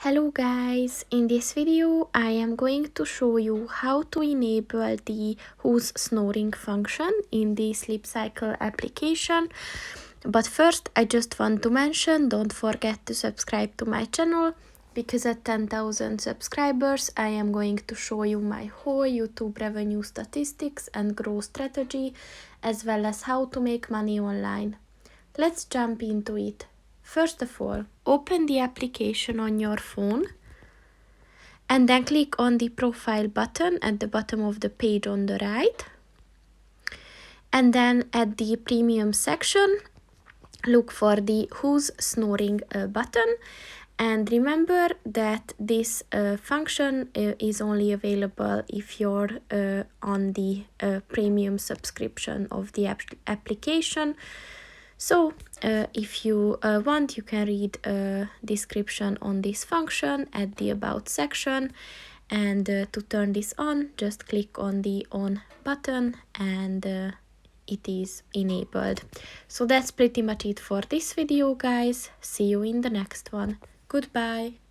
Hello guys, in this video I am going to show you how to enable the who's snoring function in the sleep cycle application. But first I just want to mention, don't forget to subscribe to my channel, because at 10,000 subscribers I am going to show you my whole YouTube revenue statistics and growth strategy, as well as how to make money online. Let's jump into it. First of all, open the application on your phone and then click on the profile button at the bottom of the page on the right. And then at the premium section, look for the who's snoring button. And remember that this function is only available if you're on the premium subscription of the application. So if you want, you can read a description on this function at the About section, and to turn this on, just click on the on button and it is enabled. So that's pretty much it for this video, guys. See you in the next one. Goodbye.